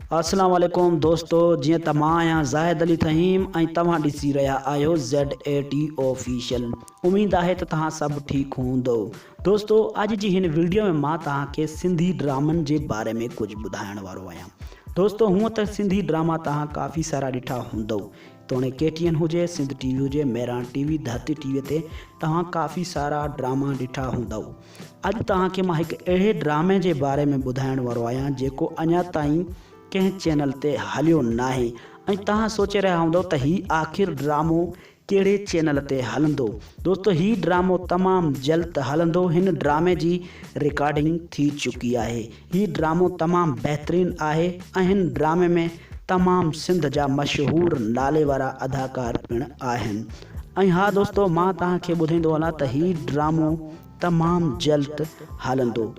अस्सलाम वालेकुम दोस्तों, जी तमां आहियां ज़ाहिद अली थहीम ऐं तव्हां ॾिसी रहिया आहियो ZAT ऑफिशियल। उम्मीद आहे त तव्हां सभु ठीकु हूंदो। दोस्तों, अॼु जी हिन वीडियो में मां तव्हांखे सिंधी ड्रामनि जे बारे में कुझु ॿुधाइण वारो आहियां। दोस्तों, हूअं त सिंधी ड्रामा तव्हां काफ़ी सारा ॾिठा हूंदव, तोणे KTN हुजे, सिंध TV हुजे, मेरान TV, धरती TV ते तव्हां काफ़ी सारा ड्रामा ॾिठा हूंदव। अॼु तव्हांखे मां हिकु अहिड़े ड्रामे जे बारे में ॿुधाइण वारो आहियां जेको अञा ताईं कंहिं चैनल ते हलियो नाहे ऐं तव्हां सोचे रहिया हूंदव त ही आख़िर ड्रामो कहिड़े चैनल ते हलंदो। दोस्तों, ही ड्रामो तमामु जल्द हलंदो। हिन ड्रामे जी रिकॉर्डिंग थी चुकी आहे। ही ड्रामो तमामु बहितरीनु आहे ऐं हिन ड्रामे में तमामु सिंध जा मशहूरु नाले वारा अदाकार पिणु आहिनि। ऐं हा दोस्तों, मां तव्हांखे ॿुधाईंदो हलां त ही ड्रामो तमामु जल्द हलंदो।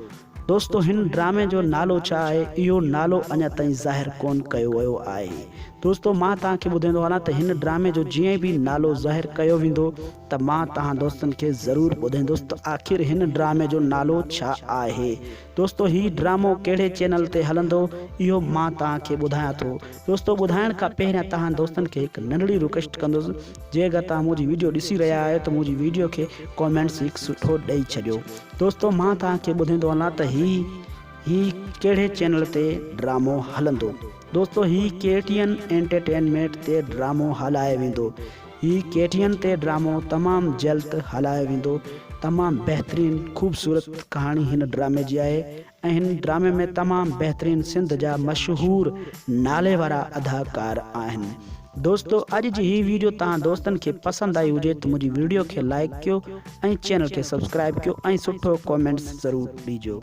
दोस्तों, हिन ड्रामे जो नालो छा आहे, इहो नालो अञा ताईं ज़ाहिर कोन कयो वियो आहे। दोस्तों, मां तव्हांखे ॿुधाईंदो हलां त हिन ड्रामे जो जीअं बि नालो ज़ाहिर कयो वेंदो त मां तव्हां दोस्तनि खे ज़रूरु ॿुधाईंदुसि त आख़िर हिन ड्रामे जो नालो छा आहे। दोस्तों, ही ड्रामो कहिड़े चैनल ते हलंदो इहो मां तव्हांखे ॿुधायां थो। दोस्तों, ॿुधाइण खां पहिरियां तव्हां दोस्तनि खे हिकु नंढड़ी रिक्वेस्ट कंदुसि, जे अगरि तव्हां मुंहिंजी वीडियो ॾिसी रहिया आहियो त मुंहिंजी वीडियो खे कॉमेंट्स हिकु सुठो ॾेई छॾियो। दोस्तों, मां तव्हांखे ॿुधाईंदो हलां त ही कहिड़े चैनल ते ड्रामो हलंदो। दोस्तों, ही KTN एंटरटेनमेंट ते ड्रामो हलायो वेंदो। ही KTN ते ड्रामो तमामु जल्द हलायो वेंदो। तमामु बहितरीनु ख़ूबसूरत कहाणी हिन ड्रामे जी आहे ऐं हिन ड्रामे में तमामु बहितरीनु सिंध जा मशहूरु नाले वारा अदाकार आहिनि। दोस्तों, अॼु जी ही वीडियो तव्हां दोस्तनि खे पसंदि आई हुजे त मुंहिंजी वीडियो खे लाइक कयो ऐं चैनल खे सब्सक्राइब कयो ऐं सुठो कॉमेंट्स ज़रूरु ॾिजो।